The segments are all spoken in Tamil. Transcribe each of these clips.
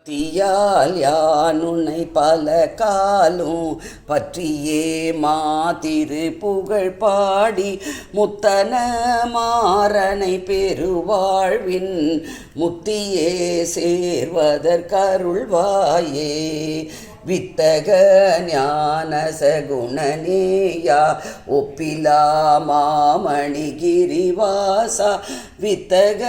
பக்தியால் யானுனை பல காலும் பற்றியே மாதிரு புகழ் பாடி முத்தன மாறனை பெருவாழ்வின் முத்தியே சேர்வதற்கருள்வாயே. வித்தக ஞான சகுணனேயா ஒப்பிலா மாமணி கிரிவாசா வித்தக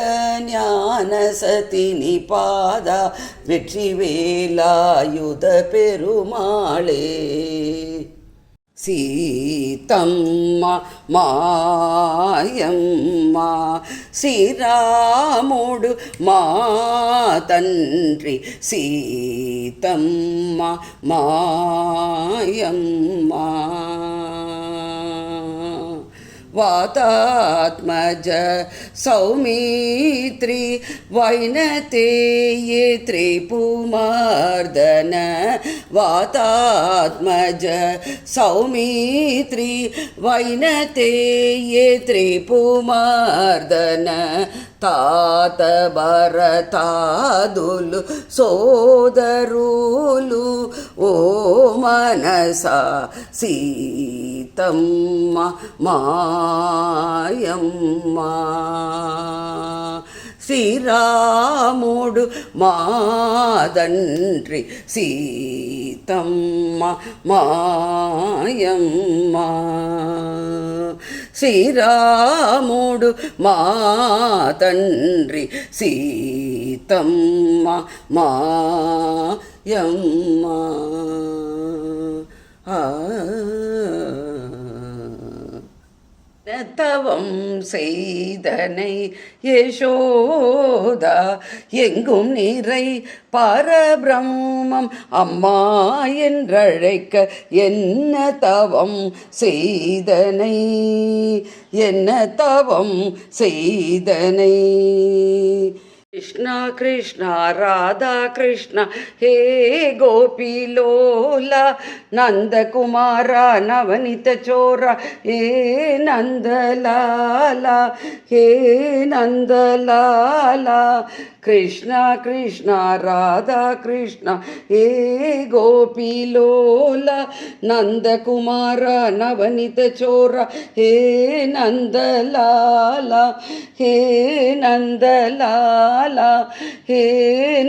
ஞான சதினி பாதா வெற்றி வேலாயுத பெருமாளே. சீதம்மா மாயம்மா ஸ்ரீராமுடு மாதன்றி சீதம்மா மாயம்மா. வாதாத்மஜ சௌமித்ரி வைனதேயே திரிபுமார்தன வாதாத்மஜ சௌமித்ரி வைனதேயே திரிபுமார்தன తాత భరతాదులు సోదరులు ఓ మనసా సీతమ్మ మాయమ్మ. శ్రీరాముడు మాదండ్రి సీతమ్మ మాయమ్మ. శ్రీరాముడు మాతండ్రి సీతమ్మ మాయమ్మ. தவம் செய்தனை யசோதா எங்கும் நிறை பரபிரம்மம் அம்மா என்றழைக்க என்ன தவம் செய்தனை என்ன தவம் செய்தனை. கிருஷ்ணா கிருஷ்ணா ராதா கிருஷ்ணா ஹே கோபிலோலா நந்தகுமாரா நவனித சோரா ஹே நந்தலாலா ஹே நந்தலாலா. கிருஷ்ணா கிருஷ்ணா ராதா கிருஷ்ணா ஹே கோபிலோலா நந்தகுமாரா நவனித சோரா ஹே நந்தலாலா ஹே நந்தலாலா ஹே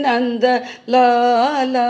நந்தலாலா.